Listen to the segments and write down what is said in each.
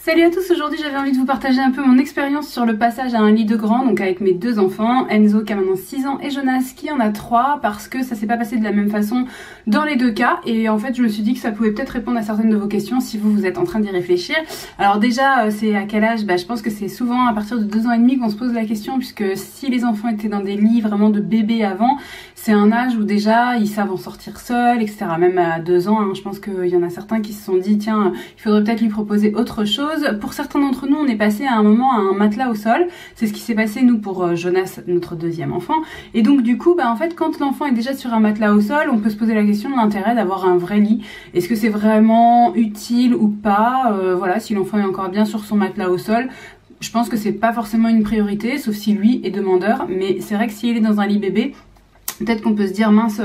Salut à tous, aujourd'hui j'avais envie de vous partager un peu mon expérience sur le passage à un lit de grand, donc avec mes deux enfants, Enzo qui a maintenant 6 ans et Jonas qui en a 3, parce que ça s'est pas passé de la même façon dans les deux cas, et en fait je me suis dit que ça pouvait peut-être répondre à certaines de vos questions si vous êtes en train d'y réfléchir. Alors déjà c'est à quel âge? Je pense que c'est souvent à partir de 2 ans et demi qu'on se pose la question, puisque si les enfants étaient dans des lits vraiment de bébés avant, c'est un âge où déjà ils savent en sortir seuls, etc. Même à 2 ans, je pense qu'il y en a certains qui se sont dit tiens, il faudrait peut-être lui proposer autre chose. Pour certains d'entre nous, on est passé à un moment à un matelas au sol. C'est ce qui s'est passé nous pour Jonas, notre deuxième enfant. Et donc du coup, en fait, quand l'enfant est déjà sur un matelas au sol, on peut se poser la question de l'intérêt d'avoir un vrai lit. Est-ce que c'est vraiment utile ou pas? Voilà, si l'enfant est encore bien sur son matelas au sol, je pense que c'est pas forcément une priorité, sauf si lui est demandeur. Mais c'est vrai que s'il est dans un lit bébé, peut-être qu'on peut se dire mince,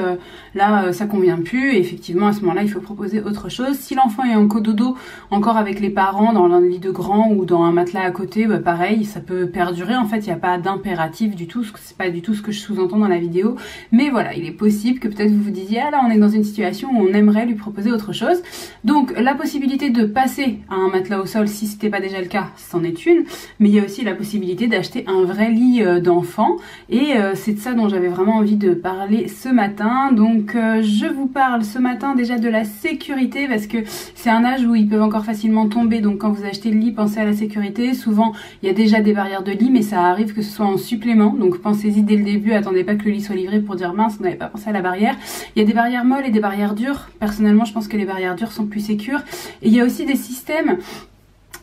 là ça convient plus, et effectivement à ce moment là il faut proposer autre chose. Si l'enfant est en cododo encore avec les parents dans un lit de grand ou dans un matelas à côté, pareil, ça peut perdurer. En fait il n'y a pas d'impératif du tout, c'est pas du tout ce que je sous-entends dans la vidéo, mais voilà, il est possible que peut-être vous vous disiez ah là on est dans une situation où on aimerait lui proposer autre chose. Donc la possibilité de passer à un matelas au sol, si c'était pas déjà le cas, c'en est une, mais il y a aussi la possibilité d'acheter un vrai lit d'enfant, et c'est de ça dont j'avais vraiment envie de parler ce matin. Donc je vous parle ce matin déjà de la sécurité, parce que c'est un âge où ils peuvent encore facilement tomber, donc quand vous achetez le lit, pensez à la sécurité. Souvent il y a déjà des barrières de lit, mais ça arrive que ce soit en supplément, donc pensez-y dès le début, attendez pas que le lit soit livré pour dire mince, on n'avait pas pensé à la barrière. Il y a des barrières molles et des barrières dures. Personnellement je pense que les barrières dures sont plus sécures, et il y a aussi des systèmes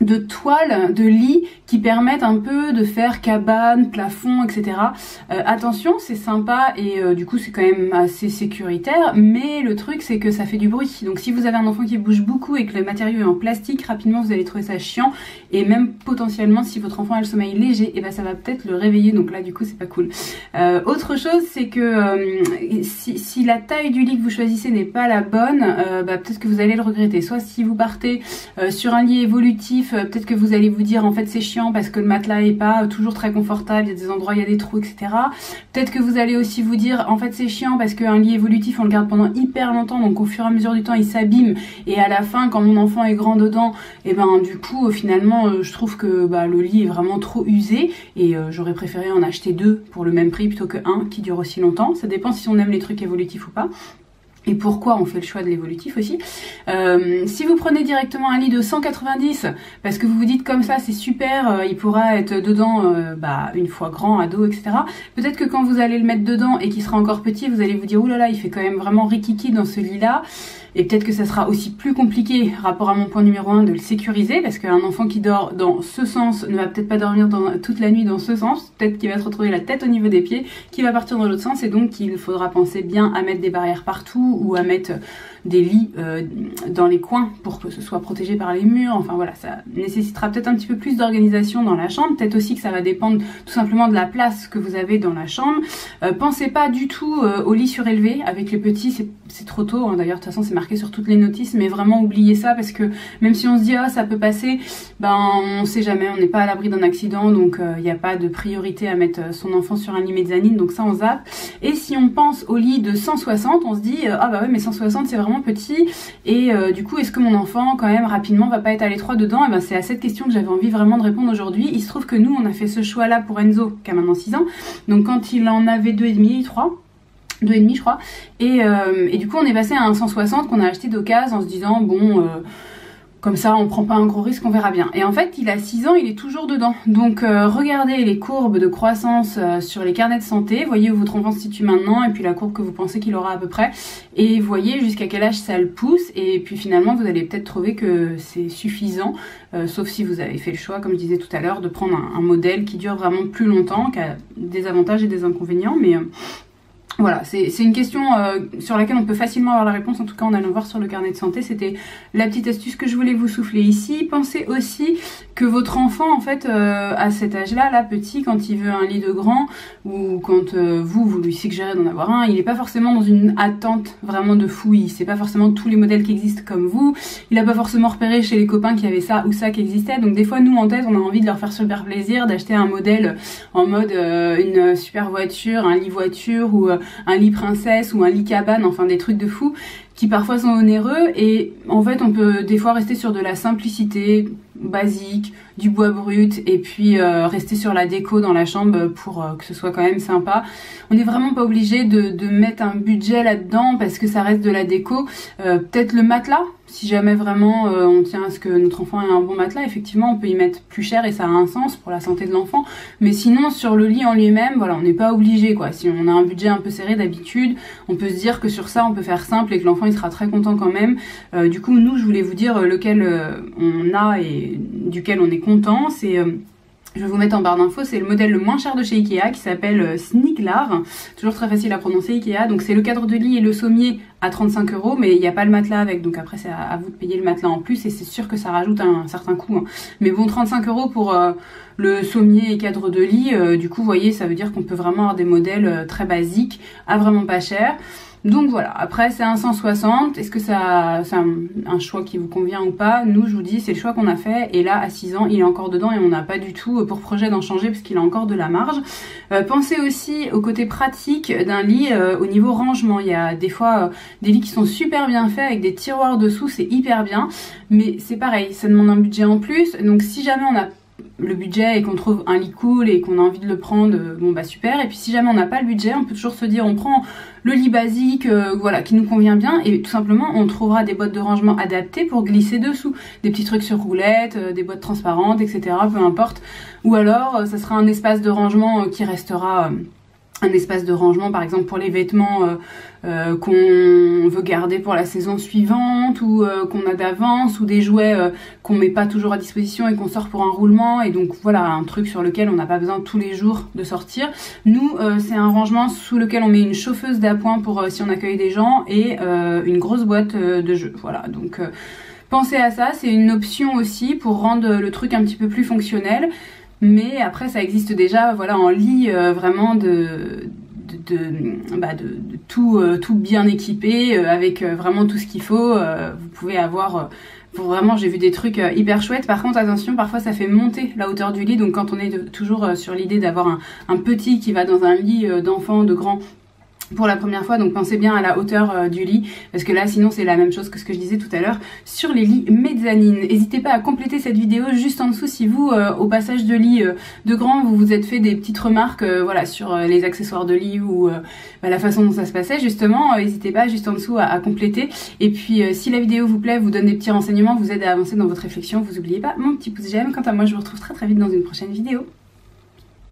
de toiles, de lits qui permettent un peu de faire cabane, plafond, etc. Attention, c'est sympa et du coup c'est quand même assez sécuritaire, mais le truc c'est que ça fait du bruit. Donc si vous avez un enfant qui bouge beaucoup et que le matériau est en plastique, rapidement vous allez trouver ça chiant, et même potentiellement si votre enfant a le sommeil léger, et ça va peut-être le réveiller, donc là du coup c'est pas cool. Autre chose, c'est que si la taille du lit que vous choisissez n'est pas la bonne, peut-être que vous allez le regretter. Soit si vous partez sur un lit évolutif, peut-être que vous allez vous dire en fait c'est chiant parce que le matelas est pas toujours très confortable, il y a des endroits, il y a des trous, etc. Peut-être que vous allez aussi vous dire en fait c'est chiant parce qu'un lit évolutif on le garde pendant hyper longtemps, donc au fur et à mesure du temps il s'abîme, et à la fin quand mon enfant est grand dedans, et du coup finalement je trouve que le lit est vraiment trop usé, et j'aurais préféré en acheter 2 pour le même prix plutôt que 1 qui dure aussi longtemps. Ça dépend si on aime les trucs évolutifs ou pas, et pourquoi on fait le choix de l'évolutif aussi. Si vous prenez directement un lit de 190 parce que vous vous dites comme ça c'est super, il pourra être dedans une fois grand, ado, etc. Peut-être que quand vous allez le mettre dedans et qu'il sera encore petit, vous allez vous dire oulala, il fait quand même vraiment rikiki dans ce lit là. Et peut-être que ça sera aussi plus compliqué, rapport à mon point numéro 1, de le sécuriser, parce qu'un enfant qui dort dans ce sens ne va peut-être pas dormir toute la nuit dans ce sens, peut-être qu'il va se retrouver la tête au niveau des pieds, qui va partir dans l'autre sens, et donc il faudra penser bien à mettre des barrières partout, ou à mettre des lits dans les coins pour que ce soit protégé par les murs. Enfin voilà, ça nécessitera peut-être un petit peu plus d'organisation dans la chambre, peut-être aussi que ça va dépendre tout simplement de la place que vous avez dans la chambre. Pensez pas du tout au lit surélevé, avec les petits c'est trop tôt, d'ailleurs de toute façon c'est marqué sur toutes les notices, mais vraiment oubliez ça, parce que même si on se dit ça peut passer, on sait jamais, on n'est pas à l'abri d'un accident, donc il n'y a pas de priorité à mettre son enfant sur un lit mezzanine, donc ça on zappe. Et si on pense au lit de 160, on se dit ouais mais 160 c'est vraiment petit, et du coup est-ce que mon enfant quand même rapidement va pas être à l'étroit dedans? C'est à cette question que j'avais envie vraiment de répondre aujourd'hui. Il se trouve que nous on a fait ce choix là pour Enzo qui a maintenant 6 ans, donc quand il en avait 2,5, 3, 2,5 je crois, et du coup on est passé à un 160 qu'on a acheté d'occasion en se disant comme ça on prend pas un gros risque, on verra bien. Et en fait il a 6 ans, il est toujours dedans. Donc regardez les courbes de croissance sur les carnets de santé, voyez où votre enfant se situe maintenant, et puis la courbe que vous pensez qu'il aura à peu près, et voyez jusqu'à quel âge ça le pousse, et puis finalement vous allez peut-être trouver que c'est suffisant, sauf si vous avez fait le choix, comme je disais tout à l'heure, de prendre un modèle qui dure vraiment plus longtemps, qui a des avantages et des inconvénients, mais voilà, c'est une question sur laquelle on peut facilement avoir la réponse, en tout cas en allant voir sur le carnet de santé. C'était la petite astuce que je voulais vous souffler ici. Pensez aussi que votre enfant, en fait, à cet âge-là, là, petit, quand il veut un lit de grand, ou quand vous lui suggérez d'en avoir un, il n'est pas forcément dans une attente vraiment de fouille. C'est pas forcément tous les modèles qui existent comme vous. Il n'a pas forcément repéré chez les copains qu'il y avait ça ou ça qui existait. Donc des fois, nous, en tête, on a envie de leur faire super plaisir, d'acheter un modèle en mode une super voiture, un lit voiture, ou un lit princesse ou un lit cabane, enfin des trucs de fou. qui parfois sont onéreux, et en fait on peut des fois rester sur de la simplicité basique, du bois brut, et puis rester sur la déco dans la chambre pour que ce soit quand même sympa. On n'est vraiment pas obligé de mettre un budget là-dedans parce que ça reste de la déco. Peut-être le matelas, si jamais vraiment on tient à ce que notre enfant ait un bon matelas, effectivement on peut y mettre plus cher et ça a un sens pour la santé de l'enfant. Mais sinon sur le lit en lui-même, voilà, on n'est pas obligé quoi. Si on a un budget un peu serré d'habitude, on peut se dire que sur ça on peut faire simple et que l'enfant il sera très content quand même. Du coup nous je voulais vous dire lequel on a et duquel on est content. C'est je vais vous mettre en barre d'infos, c'est le modèle le moins cher de chez Ikea qui s'appelle Sniglar, toujours très facile à prononcer Ikea. Donc c'est le cadre de lit et le sommier à 35 €, mais il n'y a pas le matelas avec, donc après c'est à vous de payer le matelas en plus et c'est sûr que ça rajoute un certain coût. Hein. Mais bon, 35 € pour le sommier et cadre de lit, du coup vous voyez, ça veut dire qu'on peut vraiment avoir des modèles très basiques à vraiment pas cher. Donc voilà, après c'est un 160, est-ce que c'est un choix qui vous convient ou pas? Nous je vous dis c'est le choix qu'on a fait et là à 6 ans il est encore dedans et on n'a pas du tout pour projet d'en changer parce qu'il a encore de la marge. Pensez aussi au côté pratique d'un lit au niveau rangement, il y a des fois des lits qui sont super bien faits avec des tiroirs dessous, c'est hyper bien, mais c'est pareil, ça demande un budget en plus, donc si jamais on a le budget et qu'on trouve un lit cool et qu'on a envie de le prendre, bon bah super. Et puis si jamais on n'a pas le budget, on peut toujours se dire on prend le lit basique, voilà, qui nous convient bien, et tout simplement on trouvera des boîtes de rangement adaptées pour glisser dessous, des petits trucs sur roulettes, des boîtes transparentes, etc. Peu importe. Ou alors ça sera un espace de rangement qui restera un espace de rangement par exemple pour les vêtements qu'on veut garder pour la saison suivante ou qu'on a d'avance, ou des jouets qu'on met pas toujours à disposition et qu'on sort pour un roulement, et donc voilà un truc sur lequel on n'a pas besoin tous les jours de sortir. Nous c'est un rangement sous lequel on met une chauffeuse d'appoint pour si on accueille des gens et une grosse boîte de jeux, voilà. Donc pensez à ça, c'est une option aussi pour rendre le truc un petit peu plus fonctionnel. Mais après ça existe déjà, voilà, en lit vraiment de tout bien équipé, avec vraiment tout ce qu'il faut. Vous pouvez avoir vraiment, j'ai vu des trucs hyper chouettes. Par contre attention, parfois ça fait monter la hauteur du lit, donc quand on est toujours sur l'idée d'avoir un petit qui va dans un lit d'enfant, de grand pour la première fois, donc pensez bien à la hauteur du lit, parce que là sinon c'est la même chose que ce que je disais tout à l'heure sur les lits mezzanine. N'hésitez pas à compléter cette vidéo juste en dessous si vous au passage de lit de grand vous vous êtes fait des petites remarques voilà, sur les accessoires de lit ou la façon dont ça se passait justement. N'hésitez pas juste en dessous à compléter, et puis si la vidéo vous plaît, vous donne des petits renseignements, vous aide à avancer dans votre réflexion, vous n'oubliez pas mon petit pouce j'aime. Quant à moi je vous retrouve très vite dans une prochaine vidéo.